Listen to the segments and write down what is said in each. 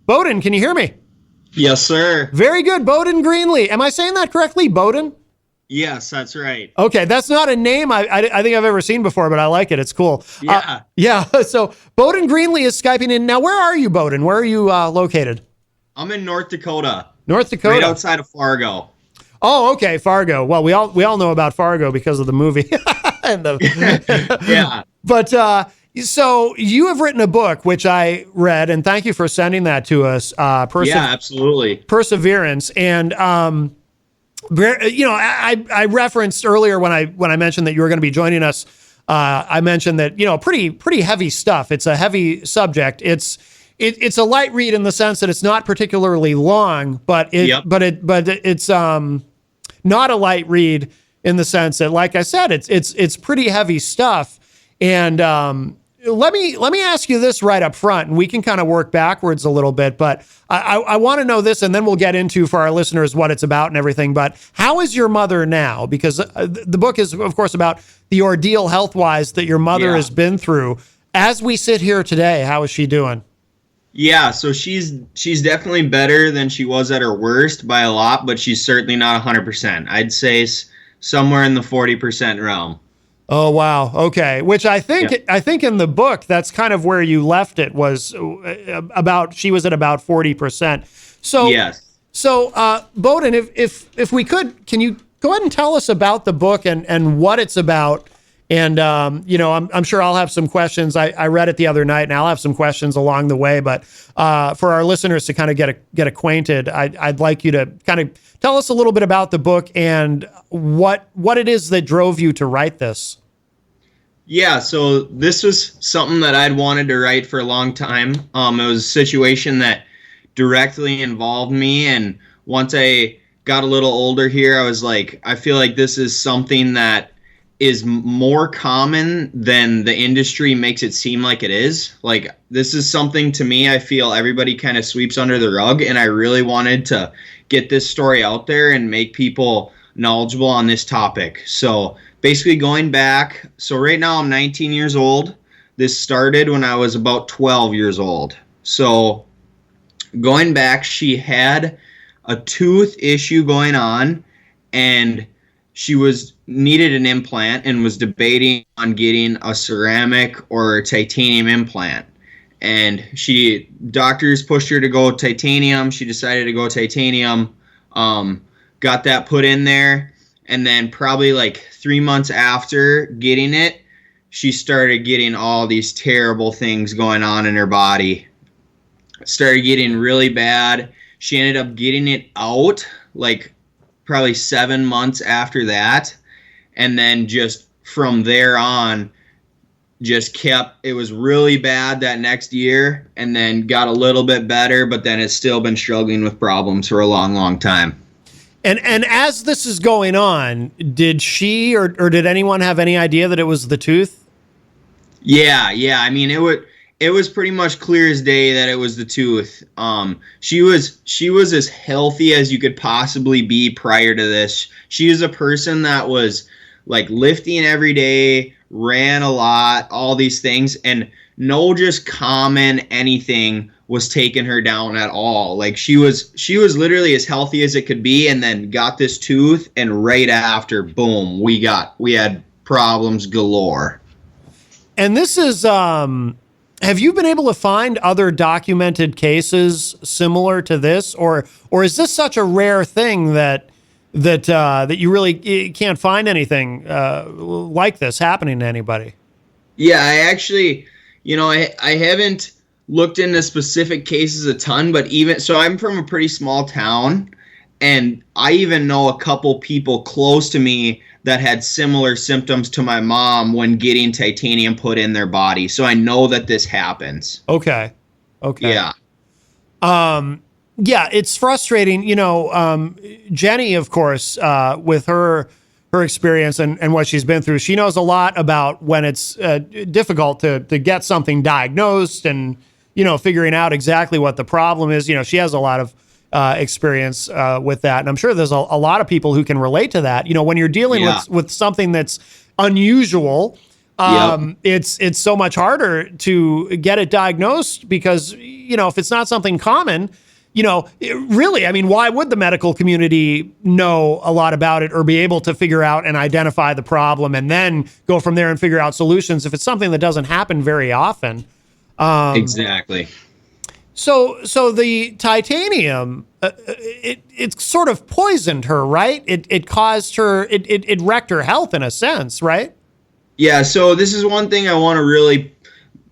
Boeden, can you hear me? Yes, sir. Very good. Boeden Greenley. Am I saying that correctly? Boeden? Yes, that's right. Okay, that's not a name I think I've ever seen before, but I like it. It's cool. Yeah. Yeah. So Boeden Greenley is Skyping in. Now, where are you, Boeden? Where are you located? I'm in North Dakota. North Dakota. Right outside of Fargo. Oh, okay, Fargo. Well, we all know about Fargo because of the movie. Yeah. But so you have written a book, which I read, and thank you for sending that to us. Yeah, absolutely. Perseverance, and I referenced earlier when I mentioned that you were going to be joining us. I mentioned that pretty heavy stuff. It's a heavy subject. It's a light read in the sense that it's not particularly long, but it's not a light read in the sense that, like I said, it's pretty heavy stuff. And let me ask you this right up front, and we can kind of work backwards a little bit, but I want to know this, and then we'll get into for our listeners what it's about and everything. But how is your mother now? Because the book is, of course, about the ordeal health-wise that your mother has been through. As we sit here today, how is she doing? Yeah, so she's definitely better than she was at her worst by a lot, but she's certainly not 100%. I'd say somewhere in the 40% realm. Oh, wow. Okay. Which I think in the book, that's kind of where you left it, was she was at about 40%. So, yes. So, Boeden, if we could, can you go ahead and tell us about the book and what it's about? And, I'm sure I'll have some questions. I read it the other night, and I'll have some questions along the way. But for our listeners to kind of get acquainted, I'd like you to kind of tell us a little bit about the book and what it is that drove you to write this. Yeah, so this was something that I'd wanted to write for a long time. It was a situation that directly involved me, and once I got a little older here, I was like, I feel like this is something that is more common than the industry makes it seem like it is. Like, this is something, to me, I feel everybody kind of sweeps under the rug, and I really wanted to get this story out there and make people knowledgeable on this topic. So basically going back, so right now I'm 19 years old. This started when I was about 12 years old. So going back, she had a tooth issue going on, and she needed an implant and was debating on getting a ceramic or titanium implant. And doctors pushed her to go titanium. She decided to go titanium, got that put in there. And then probably like 3 months after getting it, she started getting all these terrible things going on in her body. Started getting really bad. She ended up getting it out like probably 7 months after that. And then just from there on, it was really bad that next year, and then got a little bit better, but then it's still been struggling with problems for a long, long time. And as this is going on, did she or did anyone have any idea that it was the tooth? Yeah. I mean, it was pretty much clear as day that it was the tooth. She was as healthy as you could possibly be prior to this. She was a person that was like lifting every day, ran a lot, all these things, and no just common anything was taking her down at all. Like she was literally as healthy as it could be, and then got this tooth, and right after, boom, we had problems galore. And this is have you been able to find other documented cases similar to this, or is this such a rare thing that you really can't find anything like this happening to anybody? Yeah, I actually, I haven't looked into specific cases a ton, but so I'm from a pretty small town, and I even know a couple people close to me that had similar symptoms to my mom when getting titanium put in their body. So I know that this happens. Okay. Yeah. Yeah, it's frustrating. Jenny, of course, with her experience and what she's been through, she knows a lot about when it's difficult to get something diagnosed and, figuring out exactly what the problem is. She has a lot of experience with that. And I'm sure there's a lot of people who can relate to that. When you're dealing with something that's unusual, It's so much harder to get it diagnosed because, if it's not something common, really, I mean, why would the medical community know a lot about it or be able to figure out and identify the problem and then go from there and figure out solutions if it's something that doesn't happen very often? Exactly. So the titanium, it sort of poisoned her, right? It caused her, it wrecked her health in a sense, right? Yeah. So this is one thing I want to really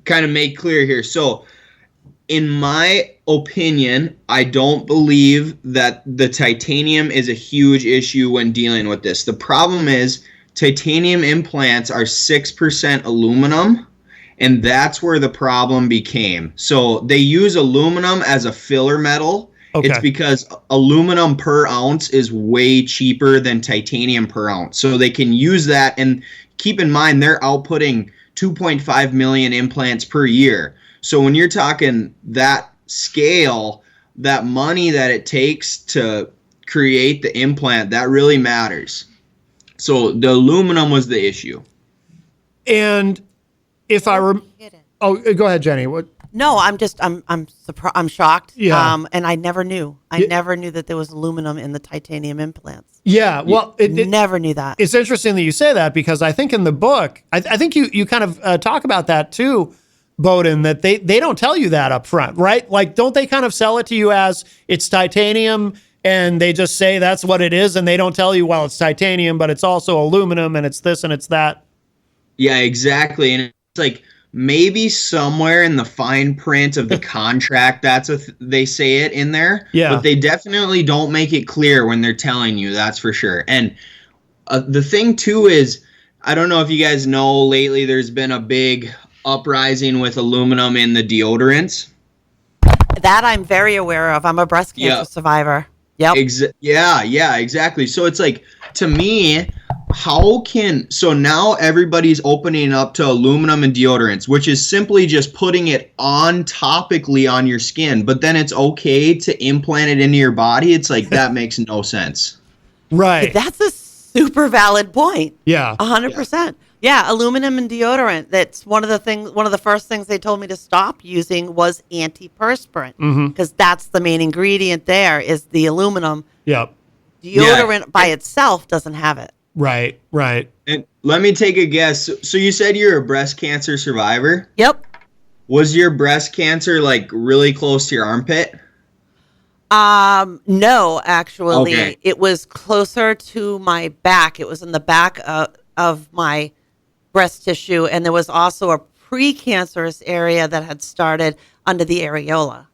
kind of make clear here. So in my opinion, I don't believe that the titanium is a huge issue when dealing with this. The problem is titanium implants are 6% aluminum, and that's where the problem became. So they use aluminum as a filler metal. Okay. It's because aluminum per ounce is way cheaper than titanium per ounce. So they can use that, and keep in mind they're outputting 2.5 million implants per year. So when you're talking that scale, that money that it takes to create the implant, that really matters. So the aluminum was the issue. And if I were, go ahead, Jenny. What? No, I'm surprised. I'm shocked. Yeah. And I never knew. I never knew that there was aluminum in the titanium implants. Yeah. Well, never knew that. It's interesting that you say that because I think in the book, I think you kind of talk about that too, Boeden, that they don't tell you that up front, right? Like, don't they kind of sell it to you as it's titanium and they just say that's what it is and they don't tell you, well, it's titanium, but it's also aluminum and it's this and it's that? Yeah, exactly. And it's like maybe somewhere in the fine print of the contract, they say it in there. Yeah. But they definitely don't make it clear when they're telling you, that's for sure. And the thing too is, I don't know if you guys know, lately there's been a big uprising with aluminum in the deodorants. That I'm very aware of. I'm a breast cancer survivor. Yep. Yeah, exactly. So it's like, to me, so now everybody's opening up to aluminum and deodorants, which is simply just putting it on topically on your skin, but then it's okay to implant it into your body. It's like, that makes no sense. Right. That's a super valid point. Yeah. 100%. Yeah, aluminum and deodorant. That's one of the first things they told me to stop using was antiperspirant, because that's the main ingredient there is the aluminum. Yep. Deodorant by itself doesn't have it. Right. And let me take a guess. So you said you're a breast cancer survivor? Yep. Was your breast cancer like really close to your armpit? No, actually. Okay. It was closer to my back. It was in the back of my breast tissue, and there was also a precancerous area that had started under the areola.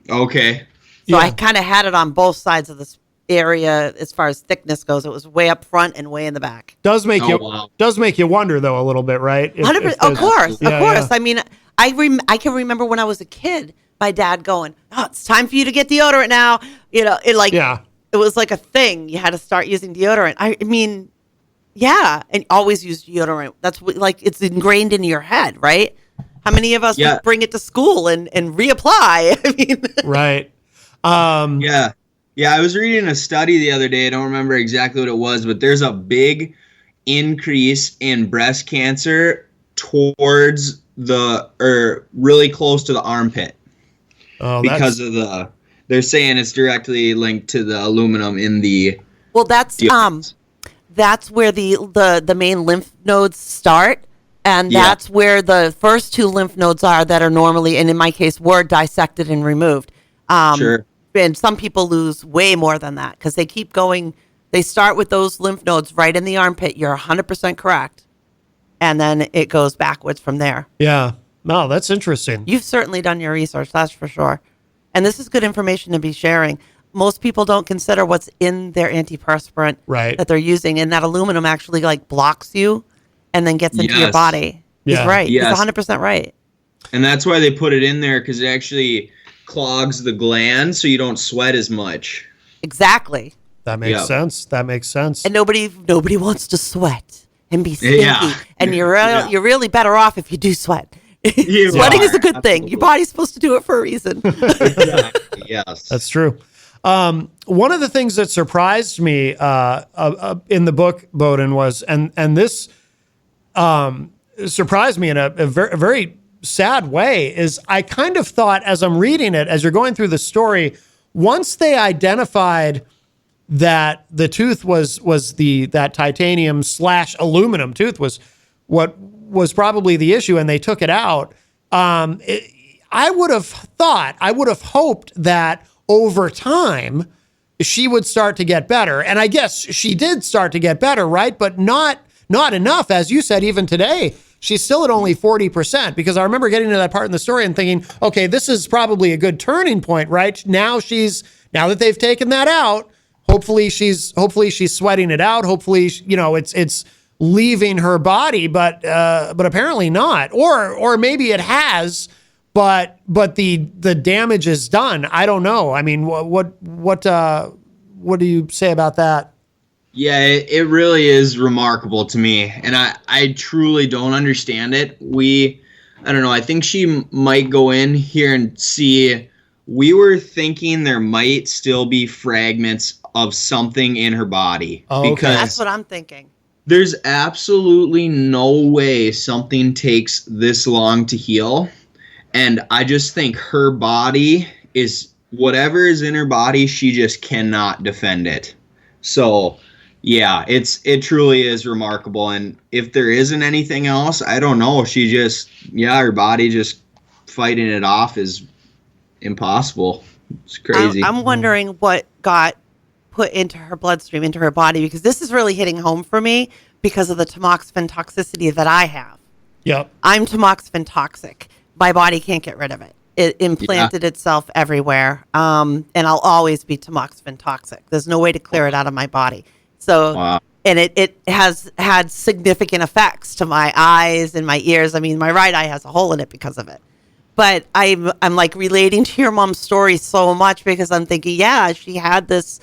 Okay. So I kind of had it on both sides of this area as far as thickness goes. It was way up front and way in the back. Does make you wonder though a little bit, right? 100%, of course. Yeah. I mean, I can remember when I was a kid, my dad going, "Oh, it's time for you to get deodorant now." It was like a thing. You had to start using deodorant. I mean, yeah, and always use deodorant. That's it's ingrained in your head, right? How many of us bring it to school and reapply? I mean, right. Yeah, I was reading a study the other day. I don't remember exactly what it was, but there's a big increase in breast cancer towards really close to the armpit. Oh, because they're saying it's directly linked to the aluminum in the. Well, that's where the main lymph nodes start, and that's where the first two lymph nodes are that are normally, and in my case, were dissected and removed. Sure. And some people lose way more than that because they keep going. They start with those lymph nodes right in the armpit. You're 100% correct. And then it goes backwards from there. Yeah. No, that's interesting. You've certainly done your research, that's for sure. And this is good information to be sharing. Most people don't consider what's in their antiperspirant that they're using. And that aluminum actually blocks you and then gets into your body. Yeah. He's right. Yes. He's 100% right. And that's why they put it in there, because it actually clogs the gland so you don't sweat as much. Exactly. That makes sense. That makes sense. And nobody wants to sweat and be stinky. Yeah. And you're really better off if you do sweat. Sweating is a good thing. Your body's supposed to do it for a reason. Exactly. Yes. That's true. One of the things that surprised me in the book, Boeden, was, and this, surprised me in a very sad way is I kind of thought as I'm reading it, as you're going through the story, once they identified that the tooth was that titanium / aluminum tooth was what was probably the issue, and they took it out. I would have hoped that over time she would start to get better. And I guess she did start to get better, right? But not enough. As you said, even today, she's still at only 40%, because I remember getting to that part in the story and thinking, okay, this is probably a good turning point, right? Now that they've taken that out, hopefully she's sweating it out. Hopefully, it's leaving her body, but apparently not. Or maybe it has, but the damage is done. I don't know. I mean, what do you say about that? Yeah, it really is remarkable to me, and I truly don't understand it. I don't know, I think she might go in here and see, we were thinking there might still be fragments of something in her body. Oh, okay. Because That's what I'm thinking. there's absolutely no way something takes this long to heal. And I just think her body is, whatever is in her body, she just cannot defend it. So yeah, it truly is remarkable. And if there isn't anything else, I don't know. Her body just fighting it off is impossible. It's crazy. I'm wondering what got put into her bloodstream, into her body, because this is really hitting home for me because of the tamoxifen toxicity that I have. Yep. I'm tamoxifen toxic. My body can't get rid of it. It implanted itself everywhere. And I'll always be tamoxifen toxic. There's no way to clear it out of my body. So, Wow. And it has had significant effects to my eyes and my ears. I mean, my right eye has a hole in it because of it. But I'm like relating to your mom's story so much, because I'm thinking, yeah, she had this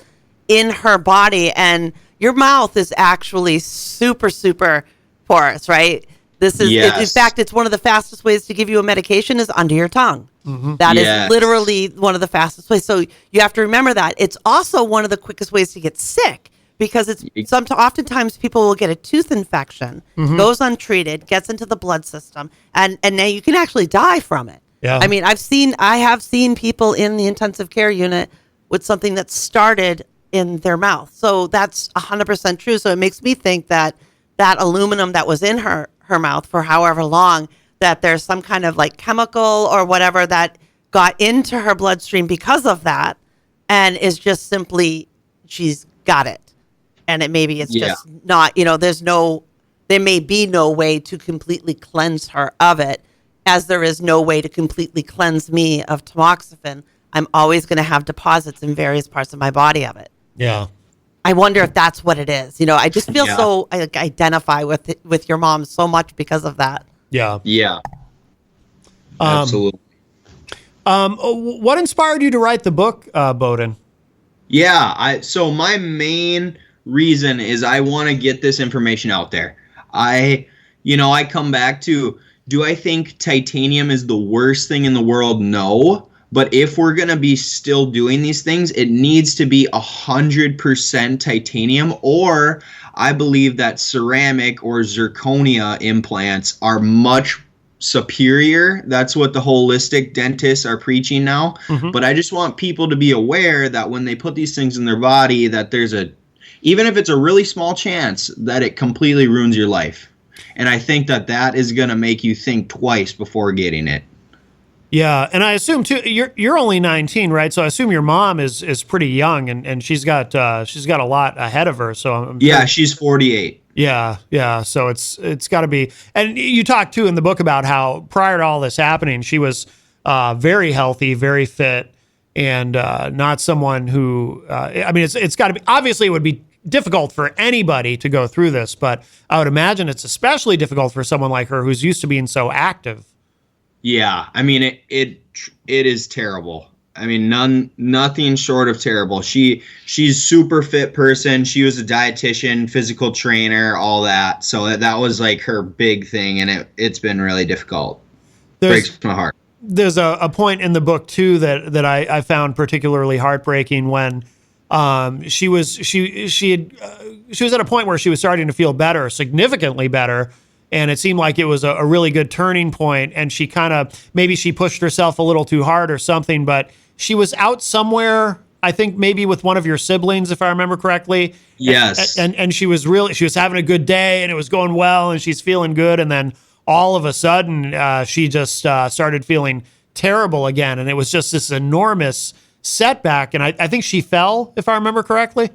in her body, and your mouth is actually super, super porous, right? This is, Yes. in fact, it's one of the fastest ways to give you a medication is under your tongue. Mm-hmm. That Yes. is literally one of the fastest ways. So you have to remember that. It's also one of the quickest ways to get sick, because oftentimes people will get a tooth infection, goes untreated, gets into the blood system, and now you can actually die from it. Yeah. I mean, I have seen people in the intensive care unit with something that started in their mouth. So that's 100% true. So it makes me think that aluminum that was in her mouth for however long, that there's some kind of like chemical or whatever that got into her bloodstream because of that, and is just simply, she's got it. And it's just not, there may be no way to completely cleanse her of it, as there is no way to completely cleanse me of tamoxifen. I'm always going to have deposits in various parts of my body of it. Yeah. I wonder if that's what it is. I just feel so, I identify with your mom so much because of that. Yeah. Yeah. Absolutely. What inspired you to write the book, Boeden? Yeah, so my main reason is I want to get this information out there. I come back to, do I think titanium is the worst thing in the world? No. But if we're going to be still doing these things, it needs to be 100% titanium, or I believe that ceramic or zirconia implants are much superior. That's what the holistic dentists are preaching now. Mm-hmm. But I just want people to be aware that when they put these things in their body, that there's even if it's a really small chance, that it completely ruins your life. And I think that is going to make you think twice before getting it. Yeah, and I assume too, you're only 19, right? So I assume your mom is pretty young, and she's got a lot ahead of her. So she's 48. Yeah. So it's got to be. And you talk too in the book about how prior to all this happening, she was very healthy, very fit, and not someone who. It's got to be. Obviously, it would be difficult for anybody to go through this, but I would imagine it's especially difficult for someone like her who's used to being so active. Yeah, it is terrible. Nothing short of terrible. She's super fit person. She was a dietitian, physical trainer, all that. So that was like her big thing, and it's been really difficult. Breaks my heart. There's a point in the book too that I found particularly heartbreaking when she was at a point where she was starting to feel better, significantly better. and it seemed like it was a really good turning point, and she kind of, maybe she pushed herself a little too hard or something, but she was out somewhere, I think maybe with one of your siblings, if I remember correctly. Yes. And she was having a good day, and it was going well, and she's feeling good, and then all of a sudden she just started feeling terrible again, and it was just this enormous setback, and I think she fell, if I remember correctly.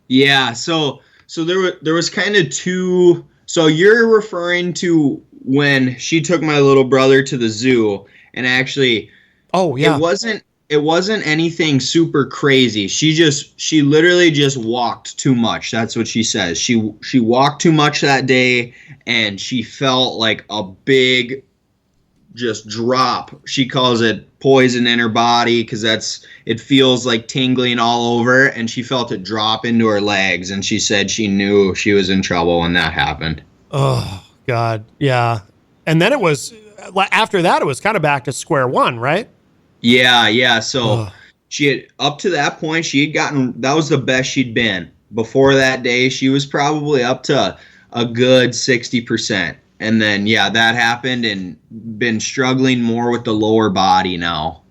Yeah, so there was kind of two. So you're referring to when she took my little brother to the zoo, and actually, oh yeah, it wasn't anything super crazy. She literally just walked too much. That's what she says. She walked too much that day, and she felt like a big just drop. She calls it poison in her body because it feels like tingling all over, and she felt it drop into her legs, and she said she knew she was in trouble when that happened. Oh God, yeah. And then after that it was kind of back to square one, right? Yeah. So she had, up to that point, she had gotten, that was the best she'd been. Before that day, she was probably up to a good 60%. And then, yeah, that happened, and been struggling more with the lower body now.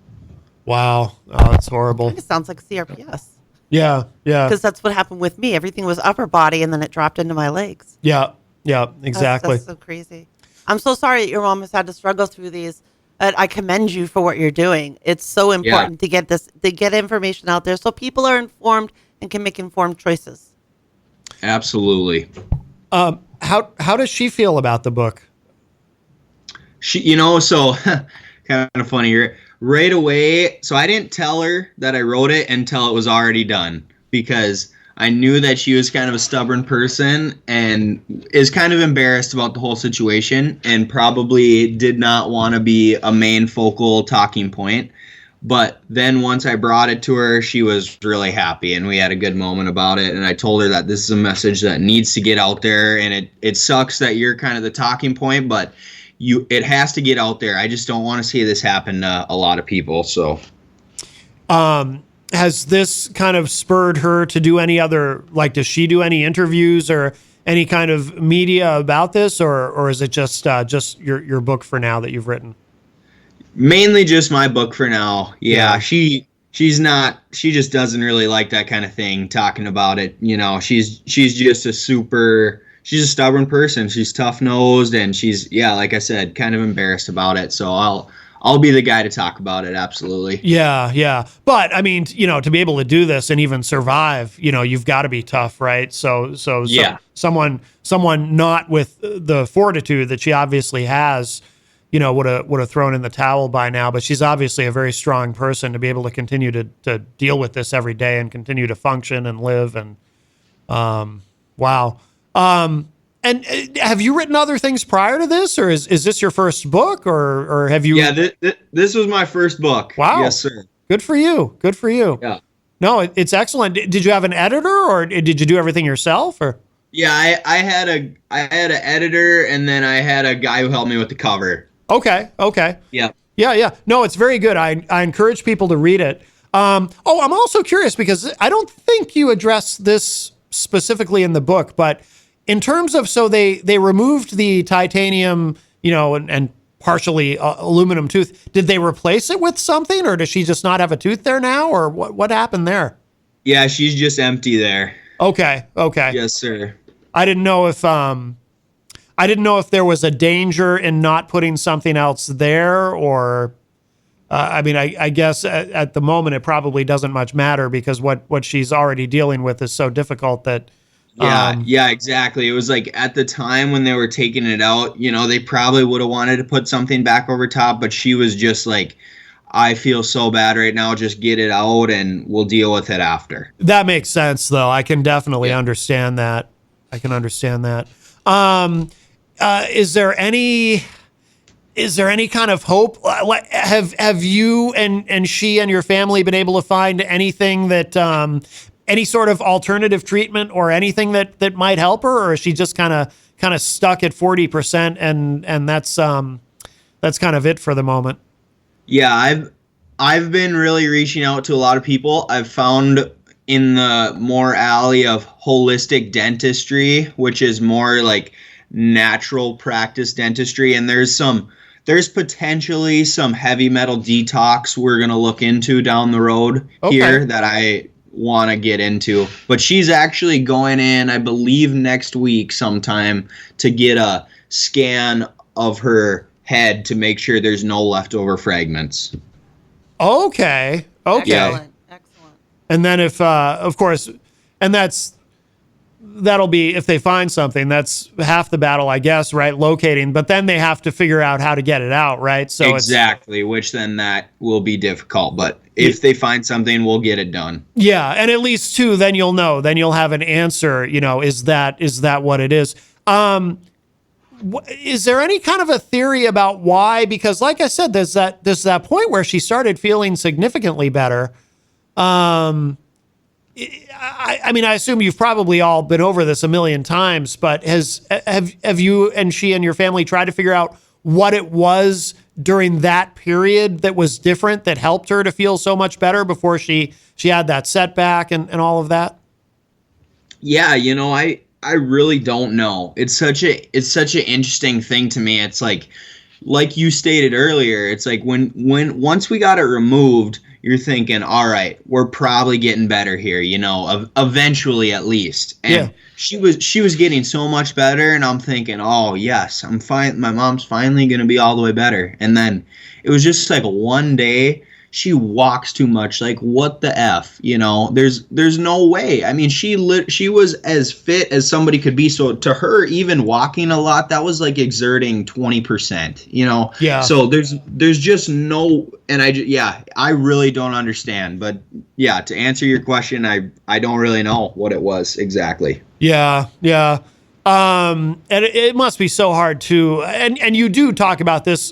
Wow. Oh, that's horrible. It sounds like CRPS. Yeah. Because that's what happened with me. Everything was upper body, and then it dropped into my legs. Yeah, exactly. That's so crazy. I'm so sorry that your mom has had to struggle through these. I commend you for what you're doing. It's so important to get information out there so people are informed and can make informed choices. Absolutely. How does she feel about the book? She, so kind of funny. Right away, so I didn't tell her that I wrote it until it was already done, because I knew that she was kind of a stubborn person and is kind of embarrassed about the whole situation, and probably did not want to be a main focal talking point. But then once I brought it to her, she was really happy, and we had a good moment about it. And I told her that this is a message that needs to get out there, and it sucks that you're kind of the talking point, but it has to get out there. I just don't want to see this happen to a lot of people. So, has this kind of spurred her to do any other, like, does she do any interviews or any kind of media about this, or is it just your book for now that you've written? Mainly just my book for now. Yeah. Yeah. She's just doesn't really like that kind of thing, talking about it. She's just she's a stubborn person. She's tough-nosed, and she's, like I said, kind of embarrassed about it. So I'll be the guy to talk about it. Absolutely. Yeah. But I mean, to be able to do this and even survive, you've got to be tough, right? So someone not with the fortitude that she obviously has, would have thrown in the towel by now. But she's obviously a very strong person to be able to continue to deal with this every day and continue to function and live. And wow. And have you written other things prior to this, or is this your first book, or have you? Yeah, this was my first book. Wow. Yes, sir. Good for you. Yeah. No, it's excellent. Did you have an editor, or did you do everything yourself, or? Yeah, I had an editor, and then I had a guy who helped me with the cover. Okay. Yeah. No, it's very good. I encourage people to read it. I'm also curious, because I don't think you address this specifically in the book, but in terms of, so they removed the titanium, and partially aluminum tooth. Did they replace it with something, or does she just not have a tooth there now, or what happened there? Yeah, she's just empty there. Okay. Yes, sir. I didn't know if there was a danger in not putting something else there, or I guess at the moment it probably doesn't much matter, because what she's already dealing with is so difficult that. Yeah, exactly. It was like at the time when they were taking it out, they probably would have wanted to put something back over top, but she was just like, I feel so bad right now, just get it out and we'll deal with it after. That makes sense, though. I can definitely understand that. I can understand that. Is there any kind of hope? Have you and she and your family been able to find anything that any sort of alternative treatment or anything that might help her, or is she just kind of stuck at 40% and that's kind of it for the moment? Yeah, I've been really reaching out to a lot of people. I've found in the more alley of holistic dentistry, which is more like natural practice dentistry, and there's potentially some heavy metal detox we're going to look into down the road here that I want to get into. But she's actually going in, I believe, next week sometime to get a scan of her head to make sure there's no leftover fragments. Okay. Excellent. And then if, of course, and that'll be, if they find something, that's half the battle, I guess, right? Locating, but then they have to figure out how to get it out, right? So exactly, which then that will be difficult. But if they find something, we'll get it done. Yeah, and at least too, then you'll know. Then you'll have an answer. Is that what it is? Is there any kind of a theory about why? Because, like I said, there's that point where she started feeling significantly better. I mean, I assume you've probably all been over this a million times, but have you and she and your family tried to figure out what it was during that period that was different that helped her to feel so much better before she had that setback and all of that? Yeah, I really don't know. It's such an interesting thing to me. It's like you stated earlier, it's like when once we got it removed, you're thinking, all right, we're probably getting better here, eventually at least. And she was getting so much better, and I'm thinking, oh yes, I'm fine. My mom's finally gonna be all the way better. And then it was just like one day she walks too much. Like, what the F? There's no way. I mean, she was as fit as somebody could be. So to her, even walking a lot, that was like exerting 20%, Yeah. So there's just no, and I really don't understand. But yeah, to answer your question, I don't really know what it was exactly. Yeah. Yeah. And it must be so hard too. And you do talk about this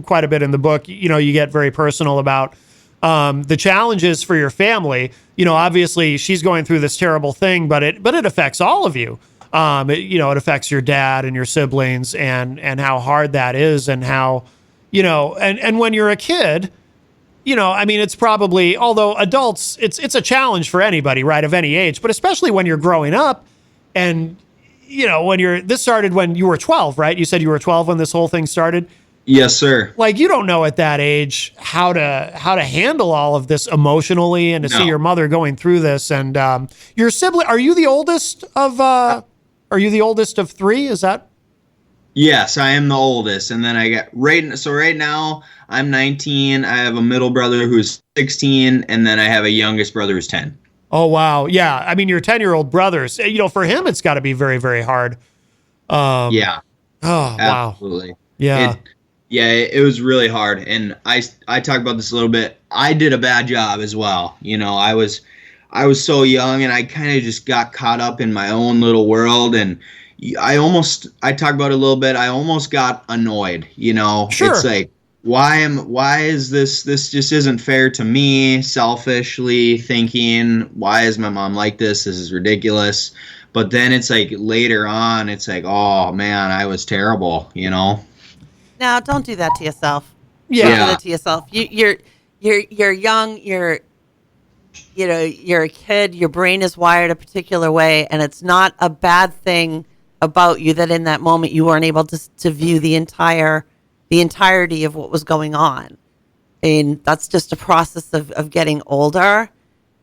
quite a bit in the book. You get very personal about the challenges for your family. Obviously she's going through this terrible thing, but it affects all of you. It affects your dad and your siblings and how hard that is, and how, and when you're a kid, I mean, it's probably, although adults, it's a challenge for anybody, right, of any age, but especially when you're growing up. And this started when you were 12, right? You said you were 12 when this whole thing started. Yes, sir. Like, you don't know at that age how to handle all of this emotionally, and to see your mother going through this. And your sibling, are you the oldest of three? Is that? Yes, I am the oldest. And then I got right now I'm 19. I have a middle brother who's 16, and then I have a youngest brother who's 10. Oh, wow. Yeah. I mean, your 10-year-old brother's, for him, it's got to be very, very hard. Yeah. Oh, wow. Absolutely. Yeah. It was really hard. And I talk about this a little bit. I did a bad job as well. I was so young, and I kind of just got caught up in my own little world. And I talk about it a little bit. I almost got annoyed, Sure. It's like, why is this just isn't fair to me, selfishly thinking, why is my mom like this? This is ridiculous. But then it's like later on, it's like, oh man, I was terrible, Now, don't do that to yourself. Yeah. Don't do that to yourself. You're young, you're a kid, your brain is wired a particular way, and it's not a bad thing about you that in that moment you weren't able to view the entirety of what was going on. And that's just a process of getting older.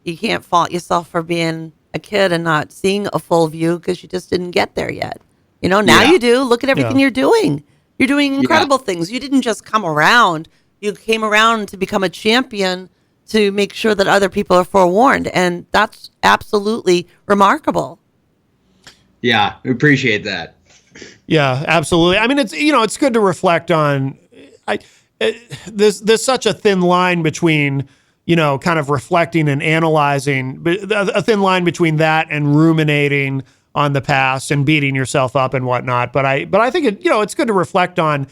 You can't fault yourself for being a kid and not seeing a full view because you just didn't get there yet. Now you do. Look at everything you're doing. You're doing incredible things. You didn't just come around. You came around to become a champion to make sure that other people are forewarned. And that's absolutely remarkable. Yeah, I appreciate that. Yeah, absolutely. I mean, it's good to reflect on. There's such a thin line between, kind of reflecting and analyzing, a thin line between that and ruminating on the past and beating yourself up and whatnot. But I think it's good to reflect on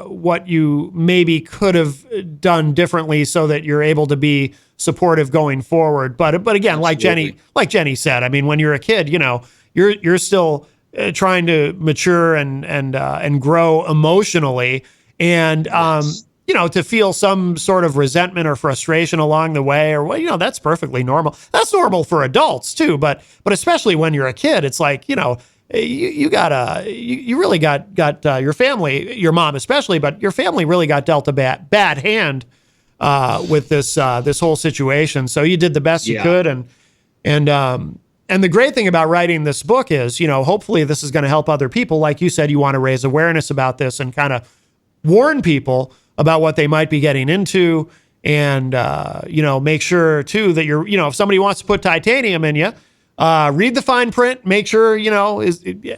what you maybe could have done differently so that you're able to be supportive going forward. But again, Absolutely. like Jenny said, I mean, when you're a kid, you're still trying to mature and grow emotionally, and Yes. To feel some sort of resentment or frustration along the way, or that's perfectly normal. That's normal for adults too, but especially when you're a kid, it's like you really got your family, your mom especially, but your family really got dealt a bad hand with this whole situation. So you did the best you could, and the great thing about writing this book is, hopefully this is going to help other people. Like you said, you want to raise awareness about this and kind of warn people about what they might be getting into, and make sure too that if somebody wants to put titanium in you, read the fine print. Make sure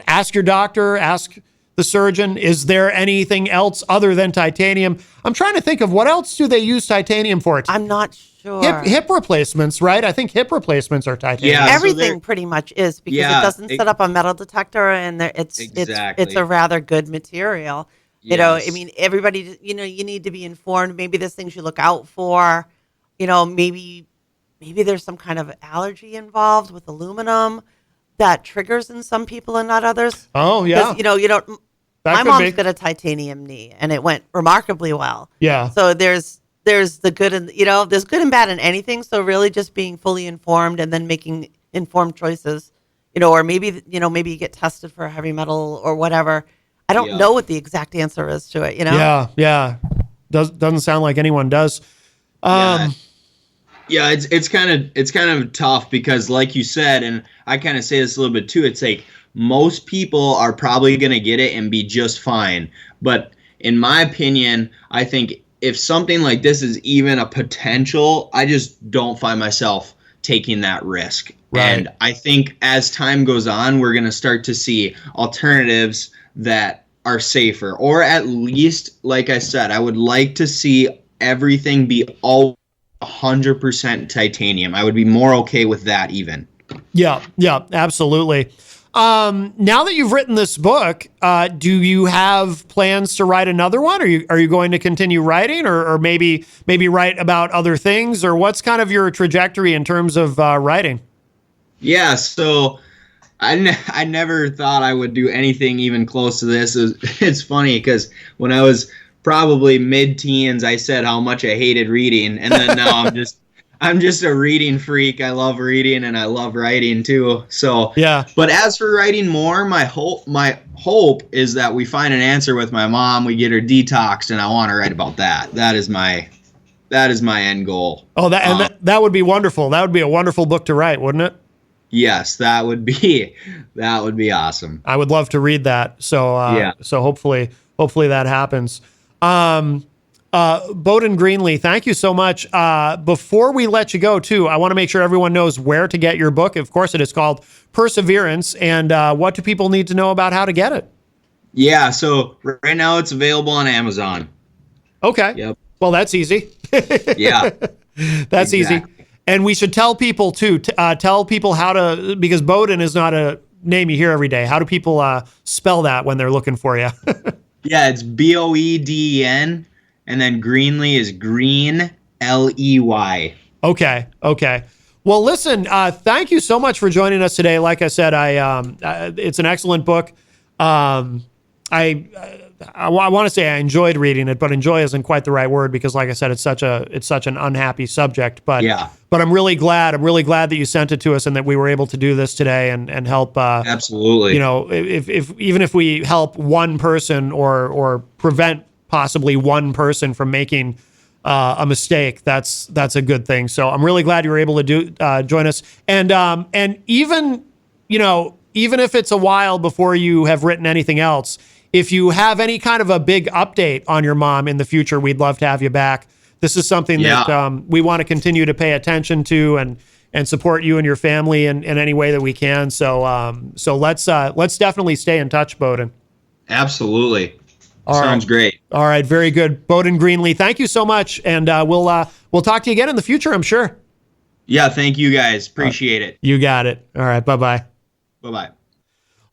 ask your doctor, ask the surgeon, is there anything else other than titanium? I'm trying to think of what else do they use titanium for? I'm not sure. Hip replacements, right? I think hip replacements are titanium. Yeah, everything pretty much is, because it doesn't set up a metal detector, and it's a rather good material. Yes. Everybody, you need to be informed. Maybe there's things you look out for. Maybe there's some kind of allergy involved with aluminum that triggers in some people and not others. Oh, yeah. You don't. My mom's got a titanium knee, and it went remarkably well. Yeah. So there's the good and there's good and bad in anything. So really, just being fully informed and then making informed choices. Or maybe you get tested for heavy metal or whatever. I don't know what the exact answer is to it. Yeah. Doesn't sound like anyone does. Yeah, it's kind of tough because, like you said, and I kind of say this a little bit too, it's like most people are probably going to get it and be just fine. But in my opinion, I think if something like this is even a potential, I just don't find myself taking that risk. Right. And I think as time goes on, we're going to start to see alternatives that are safer, or at least, like I said, I would like to see everything be all 100% titanium. I would be more okay with that even. Yeah, absolutely. Now that you've written this book, do you have plans to write another one? Are you going to continue writing, or maybe write about other things, or what's kind of your trajectory in terms of writing? Yeah, so I never thought I would do anything even close to this. It's funny because when I was probably mid-teens, I said how much I hated reading, and then now I'm just a reading freak. I love reading and I love writing too. So yeah. But as for writing more, my hope is that we find an answer with my mom. We get her detoxed, and I want to write about that. That is my end goal. Oh, that would be wonderful. That would be a wonderful book to write, wouldn't it? Yes, that would be awesome. I would love to read that. So so hopefully that happens. Boeden Greenley, thank you so much. Before we let you go too, I want to make sure everyone knows where to get your book. Of course, it is called Perseverance. And what do people need to know about how to get it? Yeah, so right now it's available on Amazon. Okay. Yep. Well, that's easy. Yeah. That's easy. And we should tell people too, tell people how to, because Boeden is not a name you hear every day. How do people spell that when they're looking for you? Yeah, it's Boeden, and then Greenley is Green, Ley. Okay. Well, listen, thank you so much for joining us today. Like I said, it's an excellent book. I want to say I enjoyed reading it, but enjoy isn't quite the right word, because, like I said, it's such an unhappy subject. But but I'm really glad that you sent it to us and that we were able to do this today and help. Absolutely. If we help one person or prevent possibly one person from making a mistake, that's a good thing. So I'm really glad you were able to join us. And even if it's a while before you have written anything else, if you have any kind of a big update on your mom in the future, we'd love to have you back. This is something that we want to continue to pay attention to and support you and your family in any way that we can. So let's definitely stay in touch, Boeden. Absolutely. Sounds right. Great. All right, very good. Boeden Greenley, thank you so much, and we'll talk to you again in the future, I'm sure. Yeah, thank you guys. Appreciate it. You got it. All right, bye-bye. Bye-bye.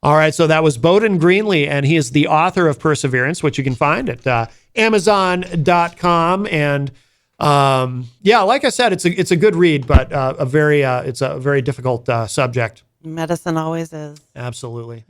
All right, so that was Boeden Greenley, and he is the author of Perseverance, which you can find at Amazon.com. And like I said, it's a good read, but it's a very difficult subject. Medicine always is. Absolutely.